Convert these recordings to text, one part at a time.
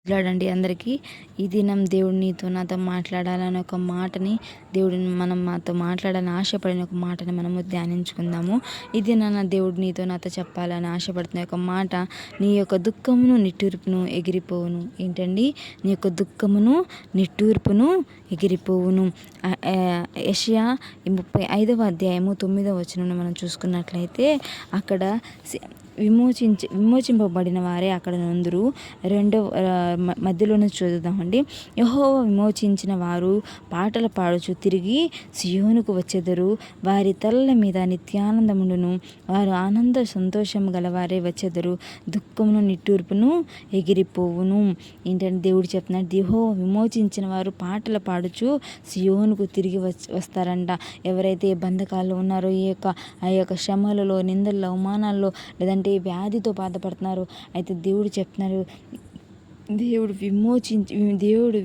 మాట్లాడండి అందరికీ. ఈ దినం దేవుడు నీతో నాతో మాట్లాడాలని ఒక మాటని మనం మాతో మాట్లాడాలని ఆశపడిన ఒక మాటని మనము ధ్యానించుకుందాము. ఇది దేవుడు నీతో నాతో చెప్పాలని ఆశపడుతున్న ఒక మాట, నీ యొక్క దుఃఖమును నిట్టూర్పును ఎగిరిపోవును. ఏంటండి? నీ యొక్క దుఃఖమును నిట్టూర్పును ఎగిరిపోవును. యెషయా 35వ అధ్యాయము 9వ వచనం మనం చూసుకున్నట్లయితే అక్కడ విమోచింపబడిన వారే అక్కడ నుందురు. మధ్యలోనే చూద్దామండి. యెహోవా విమోచించిన వారు పాటలు పాడుచు తిరిగి సియోనుకు వచ్చెదరు. వారి తలల మీద నిత్యానందముండును. వారు ఆనంద సంతోషం గలవారే వచ్చెదరు. దుఃఖమును నిట్టూర్పును ఎగిరిపోవును. ఏంటంటే దేవుడు చెప్తున్నాడు, యెహోవా విమోచించిన వారు పాటలు పాడుచు సియోనుకు తిరిగి వస్తారంట. ఎవరైతే బంధకాల్లో ఉన్నారో, ఆ యొక్క శ్రమలలో, నిందల్లో, అవమానాల్లో, లేదంటే వ్యాధితో బాధపడుతున్నారు, అయితే దేవుడు చెప్తున్నారు, దేవుడు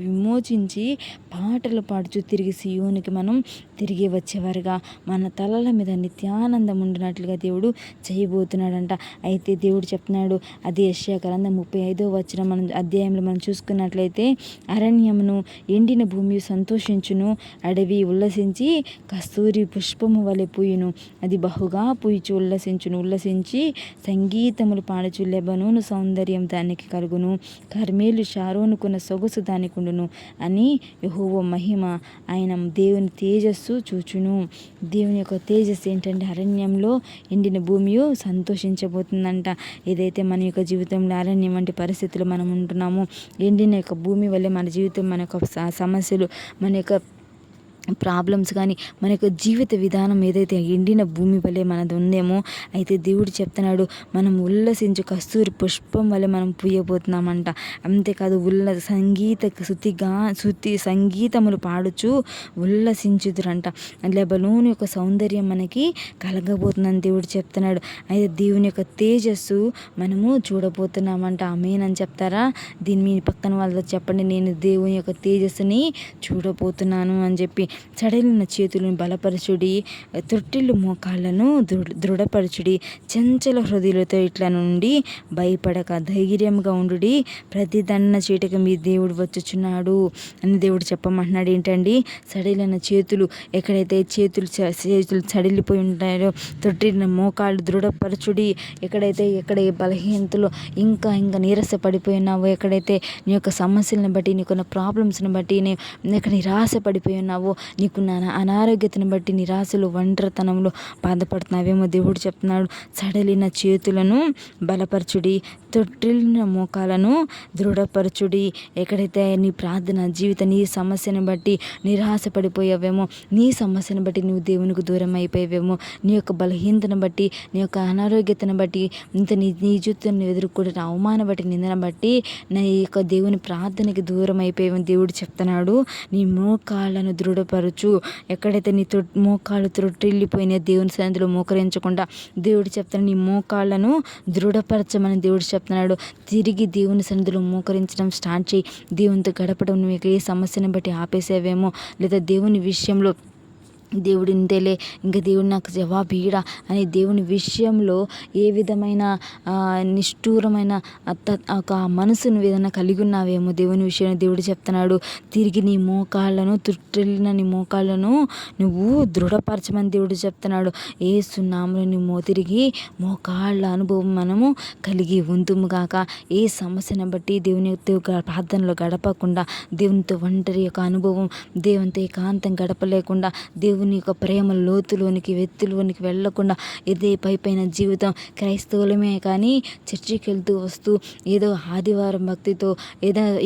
విమోచించి పాటలు పాడుచు తిరిగి సియోనికి మనం తిరిగి వచ్చేవారుగా మన తలల మీద నిత్యానందం ఉండినట్లుగా దేవుడు చేయబోతున్నాడంట. అయితే దేవుడు చెప్తున్నాడు, అది యెషయా గ్రంథం 35వ వచనం అధ్యాయంలో మనం చూసుకున్నట్లయితే, అరణ్యమును ఎండిన భూమి సంతోషించును, అడవి ఉల్లసించి కస్తూరి పుష్పము వలె పూయును. అది బహుగా పూయిచు ఉల్లసించి సంగీతములు పాడుచు లెబనోను సౌందర్యం దానికి కలుగును, కర్మేలు షారోనుకున్న సొగసు దానికి ఉండును అని యెహోవా మహిమ, ఆయన దేవుని తేజస్సు చూచును. దేవుని యొక్క తేజస్సు ఏంటంటే, అరణ్యంలో ఎండిన భూమి సంతోషించబోతుందంట. ఏదైతే మన యొక్క జీవితంలో అరణ్యం వంటి పరిస్థితులు మనం ఉంటున్నామో, ఎండిన యొక్క భూమి వల్లే మన జీవితం, మన యొక్క సమస్యలు, మన యొక్క ప్రాబ్లమ్స్ కానీ, మన యొక్క జీవిత విధానం ఏదైతే ఎండిన భూమి వలె మనది ఉందేమో, అయితే దేవుడు చెప్తున్నాడు, మనం ఉల్లసించు కస్తూరి పుష్పం వలె మనం పూయబోతున్నామంట. అంతేకాదు సంగీతములు పాడుచు ఉల్లసించుదురంట. లెబనోను యొక్క సౌందర్యం మనకి కలగబోతుందని దేవుడు చెప్తున్నాడు. అయితే దేవుని యొక్క తేజస్సు మనము చూడబోతున్నామంట. ఆమేన్ చెప్తారా? దీని మీ పక్కన వాళ్ళతో చెప్పండి, నేను దేవుని యొక్క తేజస్సుని చూడబోతున్నాను అని చెప్పి. సడలిన చేతులను బలపరచుడి, తొట్టిల్లు మోకాళ్ళను దృఢపరచుడి, చంచల హృదయులతో ఇట్లా నుండి భయపడక ధైర్యంగా ఉండుడి, ప్రతిదండ చీటకి మీ దేవుడు వచ్చుచున్నాడు అని దేవుడు చెప్పమంటున్నాడు. ఏంటండి? సడలిన చేతులు, ఎక్కడైతే చేతులు సడిలిపోయి ఉంటాయో, తొట్టిన మోకాళ్ళు దృఢపరచుడి. ఎక్కడ బలహీనతలో ఇంకా నీరస పడిపోయినావో, ఎక్కడైతే నీ యొక్క సమస్యలను బట్టి, నీకున్న ప్రాబ్లమ్స్ని బట్టి ఎక్కడ నిరాశ పడిపోయి ఉన్నావో, నీకున్న అనారోగ్యతను బట్టి నిరాశలు, ఒంటరితనంలో బాధపడుతున్నావేమో, దేవుడు చెప్తున్నాడు, సడలిన చేతులను బలపరచుడి, తొట్టిల్లిన మోకాలను దృఢపరచుడి. ఎక్కడైతే నీ ప్రార్థన జీవితం, నీ సమస్యను బట్టి నిరాశ పడిపోయావేమో, నీ సమస్యను బట్టి నువ్వు దేవునికి దూరం అయిపోయావేమో, నీ యొక్క బలహీనతను బట్టి, నీ యొక్క అనారోగ్యతను బట్టి, నీ జీవితాన్ని ఎదుర్కొంటున్న అవమానం బట్టి, నిందన బట్టి నా యొక్క దేవుని ప్రార్థనకి దూరం అయిపోయామో, దేవుడు చెప్తున్నాడు, నీ మోకాళ్ళను దృఢపరచు. ఎక్కడైతే నీ మోకాళ్ళు త్రొట్టిల్లిపోయినా దేవుని సన్నిధిలో మోకరించకుండా, దేవుడు చెప్తాడు, నీ మోకాళ్ళను దృఢపరచమని దేవుడు చెప్తున్నాడు. తిరిగి దేవుని సన్నిధిలో మోకరించడం స్టార్ట్ చేయి. దేవునితో గడపడం నువ్వు ఏ సమస్యను బట్టి ఆపేసేవేమో, లేదా దేవుని విషయంలో దేవుడు ఇంతేలే, ఇంకా దేవుడు నాకు జవాబు ఈడా అని దేవుని విషయంలో ఏ విధమైన నిష్ఠూరమైన ఒక మనసును ఏదైనా కలిగి ఉన్నావేమో, దేవుని విషయంలో దేవుడు చెప్తున్నాడు, తిరిగి నీ మోకాళ్ళను, తుట్టిల్లిన నీ మోకాళ్ళను నువ్వు దృఢపరచమని దేవుడు చెప్తున్నాడు. యేసు నామములో తిరిగి మోకాళ్ళ అనుభవం మనము కలిగి ఉందుముగాక. ఏ సమస్యను బట్టి దేవునితో ప్రార్థనలో గడపకుండా, దేవునితో ఒంటరి యొక్క అనుభవం, దేవునితో ఏకాంతం గడపలేకుండా, దేవుని యొక్క ప్రేమ లోతులోనికి, వెత్తులోనికి వెళ్ళకుండా, ఇదే పైపైన జీవితం, క్రైస్తవులమే కానీ చర్చికి వెళ్తూ వస్తూ ఏదో ఆదివారం భక్తితో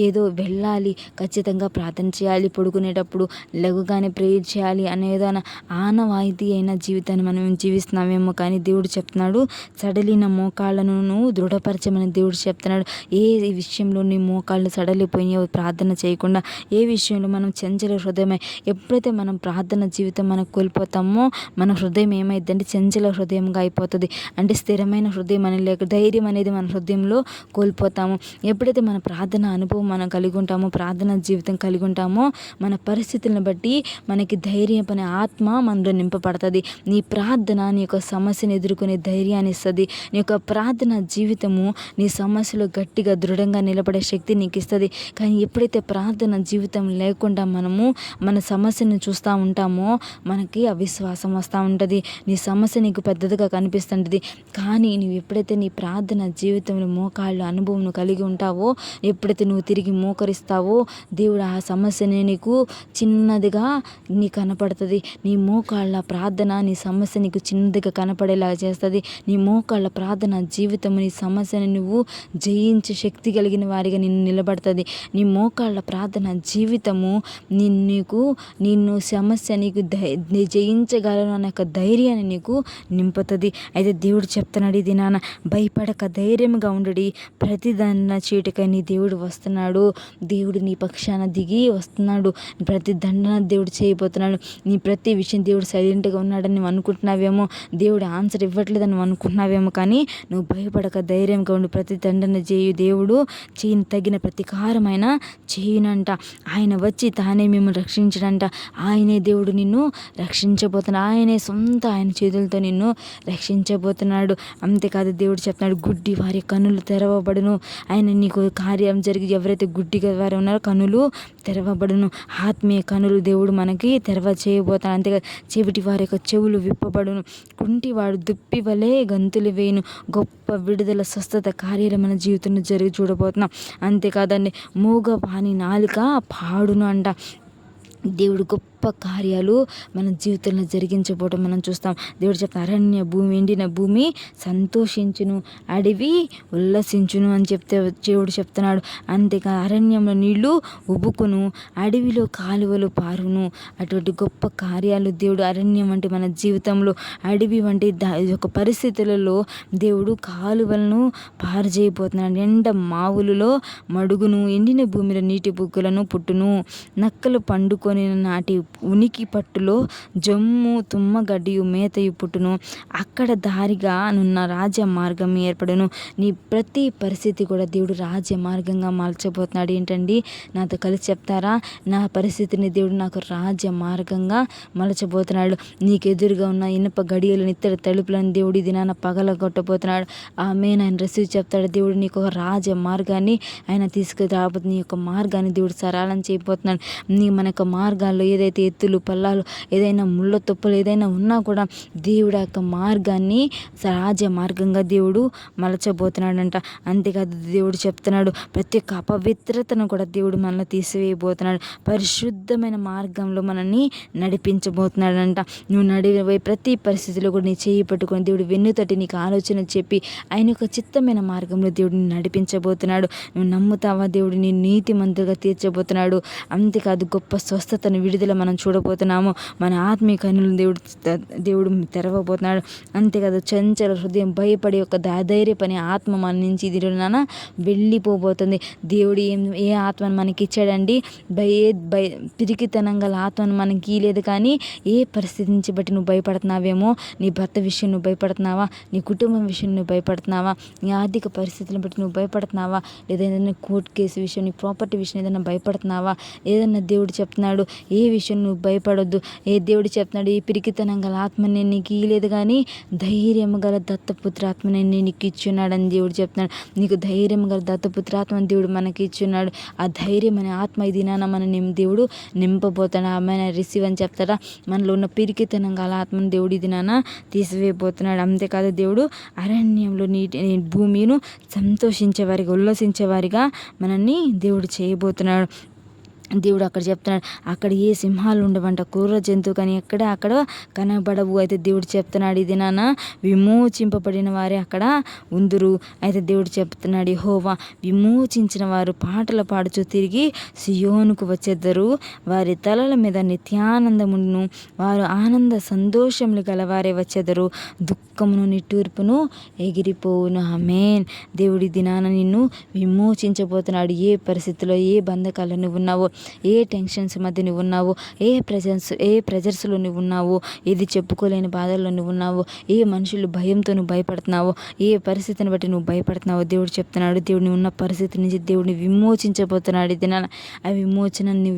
ఏదో వెళ్ళాలి, ఖచ్చితంగా ప్రార్థన చేయాలి, పడుకునేటప్పుడు లెగుగానే ప్రేయర్ చేయాలి అనేదాన ఆనవాయితీ అయిన జీవితాన్ని మనం జీవిస్తున్నామేమో. కానీ దేవుడు చెప్తున్నాడు, సడలిన మోకాళ్ళను నువ్వు దృఢపరచమని దేవుడు చెప్తున్నాడు. ఏ విషయంలో నీ మోకాళ్ళు సడలిపోయినాయో ప్రార్థన చేయకుండా, ఏ విషయంలో మనం చంచల హృదయమై, ఎప్పుడైతే మనం ప్రార్థన జీవితం ఎప్పుడైతే మనం కోల్పోతామో మన హృదయం ఏమైందంటే చంచల హృదయంగా అయిపోతుంది. అంటే స్థిరమైన హృదయం అనేది లేక ధైర్యం అనేది మన హృదయంలో కోల్పోతాము. ఎప్పుడైతే మన ప్రార్థన అనుభవం మనం కలిగి ఉంటామో, ప్రార్థన జీవితం కలిగి ఉంటామో, మన పరిస్థితులను బట్టి మనకి ధైర్యం అనే ఆత్మ మనలో నింపబడుతుంది. నీ ప్రార్థన నీ యొక్క సమస్యను ఎదుర్కొనే ధైర్యాన్ని ఇస్తుంది. నీ యొక్క ప్రార్థన జీవితము నీ సమస్యలో గట్టిగా దృఢంగా నిలబడే శక్తి నీకు ఇస్తుంది. కానీ ఎప్పుడైతే ప్రార్థన జీవితం లేకుండా మనము మన సమస్యను చూస్తూ ఉంటామో మనకి అవిశ్వాసం వస్తూ ఉంటుంది. నీ సమస్య నీకు పెద్దదిగా కనిపిస్తుంటుంది. కానీ నువ్వు ఎప్పుడైతే నీ ప్రార్థన జీవితంలో మోకాళ్ళు అనుభవం కలిగి ఉంటావో, ఎప్పుడైతే నువ్వు తిరిగి మోకరిస్తావో దేవుడు ఆ సమస్యని నీకు చిన్నదిగా నీకు కనపడుతుంది. నీ మోకాళ్ళ ప్రార్థన నీ సమస్య నీకు చిన్నదిగా కనపడేలా చేస్తుంది. నీ మోకాళ్ళ ప్రార్థన జీవితం నీ సమస్యని నువ్వు జయించే శక్తి కలిగిన వారిగా నిన్ను నిలబడుతుంది. నీ మోకాళ్ళ ప్రార్థన జీవితము నిన్ను సమస్య నీకు జయించగలను అనే ఒక ధైర్యాన్ని నీకు నింపుతుంది. అయితే దేవుడు చెప్తున్నాడు, ఇది నాన్న భయపడక ధైర్యంగా ఉండడి, ప్రతి దండన చీటికై నీ దేవుడు వస్తున్నాడు. దేవుడు నీ పక్షాన దిగి వస్తున్నాడు. ప్రతి దండన దేవుడు చేయబోతున్నాడు. నీ ప్రతి విషయం దేవుడు సైలెంట్గా ఉన్నాడని నువ్వు అనుకుంటున్నావేమో, దేవుడు ఆన్సర్ ఇవ్వట్లేదని నువ్వు అనుకుంటున్నావేమో, కానీ నువ్వు భయపడక ధైర్యంగా ఉండి ప్రతి దండన చేయు. దేవుడు చేయని తగిన ప్రతీకారమైన చేయునంట. ఆయన వచ్చి తానే మిమ్మల్ని రక్షించడంట. ఆయనే దేవుడు నిన్ను రక్షించబోతున్నాడు. ఆయనే సొంత ఆయన చేతులతో నిన్ను రక్షించబోతున్నాడు. అంతేకాదు దేవుడు చెప్తున్నాడు, గుడ్డి వారి కన్నులు తెరవబడును. ఆయన నీకు కార్యం జరిగి ఎవరైతే గుడ్డిగా వారు ఉన్నారో కన్నులు తెరవబడును. ఆత్మీయ కన్నులు దేవుడు మనకి చేయబోతాడు. అంతేకాదు చెవిటి వారి యొక్క చెవులు విప్పబడును. కుంటివాడు దుప్పి వలె గంతులు వేయును. గొప్ప విడుదల స్వస్థత కార్యాలు మన జీవితంలో జరిగి చూడబోతున్నాం. అంతేకాదండి మూగవాని నాలుక పాడును అంట. దేవుడు గొప్ప కార్యాలు మన జీవితంలో జరిగించబోవడం మనం చూస్తాం. దేవుడు చెప్తాను, అరణ్య భూమి ఎండిన భూమి సంతోషించును, అడవి ఉల్లసించును అని దేవుడు చెప్తున్నాడు. అంతేకా అరణ్యంలో నీళ్లు ఉబుకును, అడవిలో కాలువలు పారును. అటువంటి గొప్ప కార్యాలు దేవుడు అరణ్యం వంటి మన జీవితంలో, అడవి వంటి ఒక పరిస్థితులలో దేవుడు కాలువలను పారు చేయబోతున్నాడు. ఎండ మావులలో మడుగును, ఎండిన భూమిలో నీటి బుగ్గలను పుట్టును. నక్కలు పండుకొని నాటి ఉనికి పట్టులో జమ్ము తుమ్మ గడ్డియు మేతయు పుట్టును. అక్కడ దారిగా నున్న రాజ్య మార్గం ఏర్పడును. నీ ప్రతి పరిస్థితి కూడా దేవుడు రాజ్య మార్గంగా మార్చబోతున్నాడు. ఏంటండి, నాతో కలిసి చెప్తారా? నా పరిస్థితిని దేవుడు నాకు రాజ్య మార్గంగా మలచబోతున్నాడు. నీకు ఎదురుగా ఉన్న ఇనుప గడియలను ఇత్తడి తలుపులను దేవుడు ఇది నాన్న పగలగొట్టబోతున్నాడు. ఆమె ఆయన రిసీవ్ చెప్తాడు. దేవుడు నీకు ఒక రాజ్య మార్గాన్ని ఆయన తీసుకురాబోతు. నీ యొక్క మార్గాన్ని దేవుడు సరళం చేయబోతున్నాడు. మన యొక్క మార్గాల్లో ఏదైతే ఎత్తులు పల్లాలు ఏదైనా ముళ్ళ తుప్పలు ఏదైనా ఉన్నా కూడా దేవుడు యొక్క మార్గాన్ని రాజ్య మార్గంగా దేవుడు మలచబోతున్నాడంట. అంతేకాదు దేవుడు చెప్తున్నాడు, ప్రతి ఒక్క అపవిత్రతను కూడా దేవుడు మనల్ని తీసివేయబోతున్నాడు. పరిశుద్ధమైన మార్గంలో మనల్ని నడిపించబోతున్నాడంట. నువ్వు నడివే ప్రతి పరిస్థితిలో కూడా నీ చేయి పట్టుకొని దేవుడు వెన్నుతట్టి నీకు ఆలోచన చెప్పి ఆయన యొక్క చిత్తమైన మార్గంలో దేవుడిని నడిపించబోతున్నాడు. నువ్వు నమ్ముతావా? దేవుడు నీ నీతిమంతుగా తీర్చబోతున్నాడు. అంతేకాదు గొప్ప స్వస్థతను విడుదల మనం చూడబోతున్నాము. మన ఆత్మీయ కన్నులను దేవుడు తెరవబోతున్నాడు. అంతేకాదు చంచల హృదయం భయపడి ఒక ధైర్యపని ఆత్మ మన నుంచి ఇది వెళ్ళిపోబోతుంది. దేవుడు ఏ ఆత్మను మనకి ఇచ్చాడండి? పిరికితనం గల ఆత్మను మనకి లేదు. కానీ ఏ పరిస్థితి నుంచి బట్టి నువ్వు భయపడుతున్నావేమో, నీ భర్త విషయం నువ్వు భయపడుతున్నావా, నీ కుటుంబం విషయం నువ్వు భయపడుతున్నావా, నీ ఆర్థిక పరిస్థితులను బట్టి నువ్వు భయపడుతున్నావా, లేదా ఏదైనా కోర్టు కేసు విషయం, నీ ప్రాపర్టీ విషయం ఏదైనా భయపడుతున్నావా? ఏదన్నా దేవుడు చెప్తున్నాడు, ఏ విషయం నువ్వు భయపడొద్దు. ఏ దేవుడు చెప్తున్నాడు, ఈ పిరికితనం గల ఆత్మ నేను నీకు ఇయ్యలేదు కానీ ధైర్యం గల దత్తపుత్రాత్మ నేను నీకు ఇచ్చున్నాడని దేవుడు చెప్తున్నాడు. నీకు ధైర్యం గల దత్తపుత్రాత్మని దేవుడు మనకి ఇచ్చున్నాడు. ఆ ధైర్యం అనే ఆత్మ ఇది నాన్న మన దేవుడు నింపబోతాడు. ఆమె రిసీవ్ అని చెప్తాడా? మనలో ఉన్న పిరికితనం గల ఆత్మను దేవుడు ఇది నాన్న తీసివేయబోతున్నాడు. అంతేకాదు దేవుడు అరణ్యంలో భూమిను సంతోషించే వారిగా ఉల్లసించే వారిగా మనల్ని దేవుడు చేయబోతున్నాడు. దేవుడు అక్కడ చెప్తున్నాడు, అక్కడ ఏ సింహాలు ఉండవంట, క్రూర జంతువు కానీ అక్కడ కనబడవు. అయితే దేవుడు చెప్తున్నాడు, ఇది నాన్న విమోచింపబడిన వారే అక్కడ ఉందురు. అయితే దేవుడు చెప్తున్నాడు, యెహోవా విమోచించిన వారు పాటలు పాడుచు తిరిగి సియోనుకు వచ్చేద్దరు. వారి తలల మీద నిత్యానందమును, వారు ఆనంద సంతోషములు గలవారే వచ్చేద్దరు. దుఃఖమును నిట్టూర్పును ఎగిరిపోవును. ఆమేన్. దేవుడి దినాన నిన్ను విమోచించబోతున్నాడు. ఏ పరిస్థితిలో ఏ బంధకాల్లో నువ్వు ఉన్నావో, ఏ టెన్షన్స్ మధ్య నువ్వు ఉన్నావు, ఏ ప్రెజర్స్లో నువ్వు ఉన్నావు, ఏది చెప్పుకోలేని బాధల్లో నువ్వు ఉన్నావు, ఏ మనుషులు భయంతో నువ్వు భయపడుతున్నావు, ఏ పరిస్థితిని బట్టి నువ్వు భయపడుతున్నావు, దేవుడు చెప్తున్నాడు. దేవుడిని ఉన్న పరిస్థితి నుంచి దేవుడిని విమోచించబోతున్నాడు. ఇది ఆ విమోచనాన్ని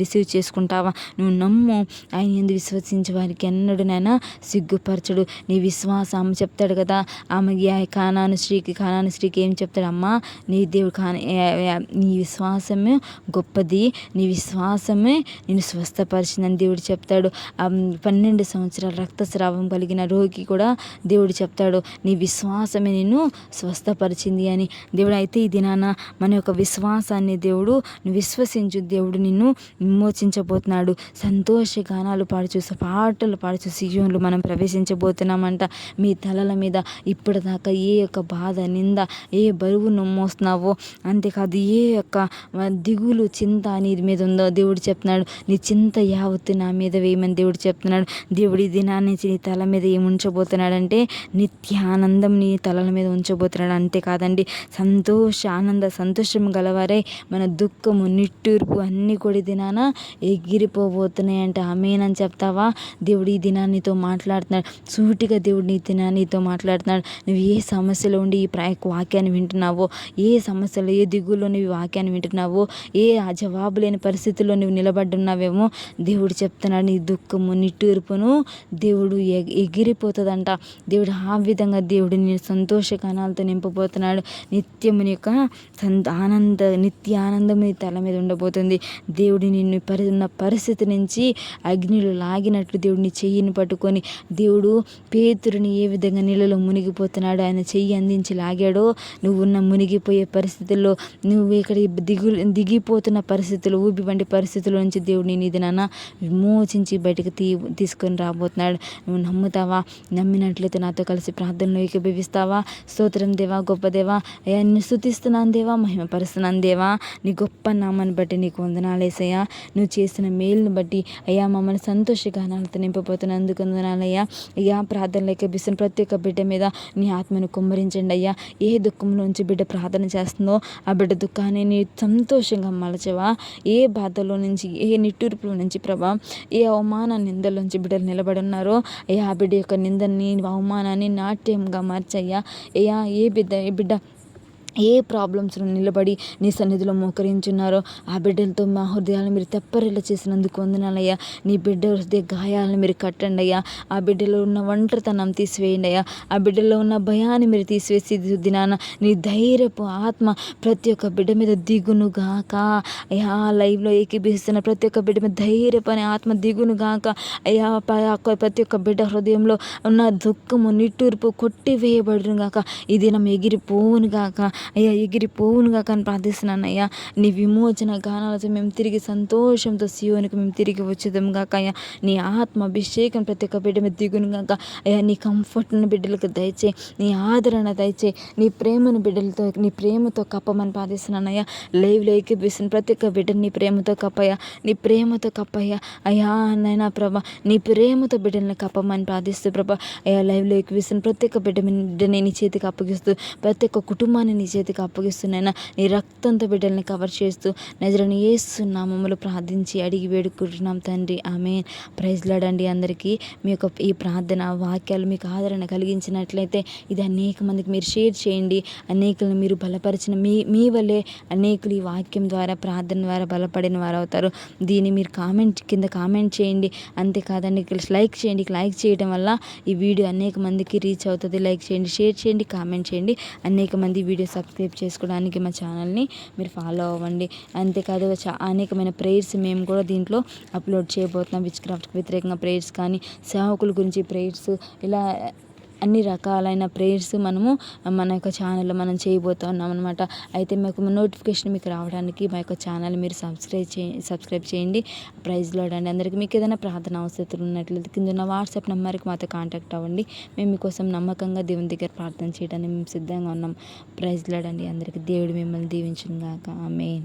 రిసీవ్ చేసుకుంటావా? నువ్వు నమ్ము. ఆయన ఎందు విశ్వసించే వారికి ఎన్నడూ నాయన సిగ్గుపరచడు. నీ విశ్వాసం చెప్తాడు కదా, ఆమెకి కానాను స్త్రీకి ఏం చెప్తాడు? అమ్మా, నీ దేవుడు నీ విశ్వాసమే గొప్పది, నీ విశ్వాసమే నేను స్వస్థపరిచిందని దేవుడు చెప్తాడు. 12 సంవత్సరాల రక్తస్రావం కలిగిన రోగి కూడా దేవుడు చెప్తాడు, నీ విశ్వాసమే నిన్ను స్వస్థపరిచింది అని. దేవుడు అయితే ఈ దినాన మన యొక్క విశ్వాసాన్ని దేవుడు, నువ్వు విశ్వసించు, దేవుడు నిన్ను విమోచించబోతున్నాడు. సంతోష గానాలు పాడుచు, పాటలు పాడుచు సియోనులో మనం ప్రవేశించబోతున్నామంట. మీ తలల మీద ఇప్పటిదాకా ఏ యొక్క బాధ, నింద, ఏ బరువు నువ్వు మోస్తున్నావో, అంతేకాదు ఏ యొక్క దిగులు, చింత నీ మీద ఉందో దేవుడు చెప్తున్నాడు, నీ చింత యావత్తు నా మీద వేయమని దేవుడు చెప్తున్నాడు. దేవుడు ఈ దినాన్ని నుంచి నీ తల మీద ఏమి ఉంచబోతున్నాడంటే నిత్యానందం నీ తలల మీద ఉంచబోతున్నాడు. అంతేకాదండి, సంతోషం గలవారే మన దుఃఖము, నిట్టూర్పు అన్నీ కూడా దినాన ఎగిరిపోబోతున్నాయంట. ఆమేనని చెప్తావా? దేవుడు ఈ దినాన్ని నీతో మాట్లాడుతున్నాడు. సూటిగా దేవుడు నీతో మాట్లాడుతున్నాడు. నువ్వు ఏ సమస్యలో ఉండి ఈ వాక్యాన్ని వింటున్నావో, ఏ సమస్యలో, ఏ దిగుల్లో నువ్వు వాక్యాన్ని వింటున్నావో, ఏ జవాబు లేని పరిస్థితుల్లో నువ్వు నిలబడ్డున్నావేమో, దేవుడు చెప్తున్నాడు, నీ దుఃఖము, నిట్టూర్పును దేవుడు ఎగిరిపోతుందంట. దేవుడు ఆ విధంగా దేవుడు నీ సంతోషగానాలతో నింపబోతున్నాడు. నిత్యము యొక్క నిత్య ఆనందం నీ తల మీద ఉండబోతుంది. దేవుడు నిన్ను ఉన్న పరిస్థితి నుంచి అగ్నిలో లాగినట్లు దేవుడిని చెయ్యిని పట్టుకొని, దేవుడు పేతురుని ఏ విధంగా నీళ్ళలో మునిగిపోతున్నాడు, ఆయన చెయ్యి అందించి లాగాడో, నువ్వు ఉన్న మునిగిపోయే పరిస్థితుల్లో, నువ్వు ఇక్కడ దిగిపోతున్న పరిస్థితులు, ఊబి వంటి పరిస్థితుల నుంచి దేవుడు నేను ఇది నాన్న విమోచించి బయటకు తీసుకొని రాబోతున్నాడు. నువ్వు నమ్ముతావా? నమ్మినట్లయితే నాతో కలిసి ప్రార్థనలో ఏకీభవిస్తావా? స్తోత్రం దేవా, గొప్ప దేవా, అయ్యా నిన్ను స్తుతిస్తున్నాను దేవా, మహిమపరుస్తున్నాను దేవా, నీ గొప్ప నామాన్ని బట్టి నీకు వందనాలేసయ్యా. నువ్వు చేసిన మేలును బట్టి అయ్యా మమ్మల్ని సంతోషగానాలతో నింపబోతున్నందుకు వందనాలయ్యా. అయ్యా ప్రార్థనలో ఏకీభవిస్తున్న ప్రతి ఒక్క బిడ్డ మీద నీ ఆత్మను కుమ్మరించండి అయ్యా. ఏ దుఃఖంలోంచి బిడ్డ ప్రార్థన చేస్తుందో ఆ బిడ్డ దుఃఖాన్ని నీ సంతోషంగా మలచవా. ఏ బాధలో నుంచి, ఏ నిట్టూర్పుల నుంచి ప్రభా, ఏ అవమాన నిందలోంచి బిడ్డలు నిలబడి ఉన్నారో అయ్యా, ఆ బిడ్డ యొక్క నిందని, అవమానాన్ని నాట్యంగా మార్చయ్యా. అయ్యా ఏ బిడ్డ ఏ ప్రాబ్లమ్స్లో నిలబడి నీ సన్నిధిలో మోకరించున్నారో ఆ బిడ్డలతో మా హృదయాలను మీరు తెప్పరిల్లా చేసినందుకు వందనాలయ్యా. నీ బిడ్డ హృదయ గాయాలను మీరు కట్టండి అయ్యా. ఆ బిడ్డలో ఉన్న ఒంటరితనం తీసివేయండి అయ్యా. ఆ బిడ్డలో ఉన్న భయాన్ని మీరు తీసివేసి దినాన నీ ధైర్యపు ఆత్మ ప్రతి ఒక్క బిడ్డ మీద దిగునుగాక అయ్యా. లైవ్లో ఏకీభవిస్తున్న ప్రతి ఒక్క బిడ్డ మీద ధైర్యపు అనే ఆత్మ దిగునుగాక అయ్యా. ప్రతి ఒక్క బిడ్డ హృదయంలో ఉన్న దుఃఖము, నిట్టూర్పు కొట్టివేయబడునుగాక. ఈ దినం ఎగిరిపోవునుగాక అయ్యా, ఎగిరిపోవునుగా కానీ ప్రార్థిస్తున్నాను అయ్యా. నీ విమోచన గానాలతో మేము తిరిగి సంతోషంతో సియోనుకు మేము తిరిగి వచ్చేదాం గాక అయ్యా. నీ ఆత్మ అభిషేకం ప్రతి ఒక్క బిడ్డ మీద దిగును గాక అయ్యా. నీ కంఫర్ట్ని బిడ్డలకు దయచే, నీ ఆదరణ దయచే, నీ ప్రేమను బిడ్డలతో, నీ ప్రేమతో కప్పమని ప్రార్థిస్తున్నాను అయ్యా. లైవ్లో ఏకీభవిస్తున్న ప్రతి ఒక్క బిడ్డని నీ ప్రేమతో కప్పయ్యా, నీ ప్రేమతో కప్పయ్యా అయ్యా. నైనా ప్రభా, నీ ప్రేమతో బిడ్డల్ని కప్పమని ప్రార్థిస్తూ ప్రభా అయ్యా. లైవ్లో ఏకీభవిస్తున్న ప్రతి ఒక్క బిడ్డని నీ చేతికి అప్పగిస్తూ, ప్రతి ఒక్క కుటుంబాన్ని నీ చేతికి అప్పగిస్తున్నాయినా, నీ రక్తంతో బిడ్డల్ని కవర్ చేస్తూ నజరేయుడైన యేసు నామములో ప్రార్థించి అడిగి వేడుకుంటున్నాం తండ్రి, ఆమేన్. ప్రైజ్ లార్డ్ అండి. అందరికీ మీ యొక్క ఈ ప్రార్థన వాక్యాలు మీకు ఆదరణ కలిగించినట్లయితే ఇది అనేక మందికి మీరు షేర్ చేయండి. అనేకులను మీరు బలపరిచిన మీ వల్లే అనేకులు ఈ వాక్యం ద్వారా, ప్రార్థన ద్వారా బలపడిన వారు అవుతారు. దీన్ని మీరు కింద కామెంట్ చేయండి. అంతేకాదండి, లైక్ చేయండి. లైక్ చేయడం వల్ల ఈ వీడియో అనేక మందికి రీచ్ అవుతుంది. లైక్ చేయండి, షేర్ చేయండి, కామెంట్ చేయండి. అనేక మంది వీడియో సబ్స్క్రైబ్ చేసుకోవడానికి మా ఛానల్ని మీరు ఫాలో అవ్వండి. అంతేకాదు అనేకమైన ప్రేయర్స్ మేము కూడా దీంట్లో అప్లోడ్ చేయబోతున్నాం. విచ్ క్రాఫ్ట్కి వ్యతిరేకంగా ప్రేయర్స్ కానీ, సేవకుల గురించి ప్రేయర్స్, ఇలా అన్ని రకాలైన ప్రేయర్స్ మనము మన యొక్క ఛానల్లో మనం చేయబోతున్నాం అనమాట. అయితే మాకు నోటిఫికేషన్ మీకు రావడానికి మా యొక్క ఛానల్ మీరు సబ్స్క్రైబ్ చేయండి. ప్రైజ్ లార్డ్ అండి. అందరికీ మీకు ఏదైనా ప్రార్థన అవసరం ఉన్నట్లయితే కింద ఉన్న వాట్సాప్ నెంబర్కి మాతో కాంటాక్ట్ అవ్వండి. మేము మీకోసం నమ్మకంగా దేవుని దగ్గర ప్రార్థన చేయడానికి మేము సిద్ధంగా ఉన్నాం. ప్రైజ్ లార్డ్ అండి. అందరికీ దేవుడు మిమ్మల్ని దీవించును గాక. ఆమేన్.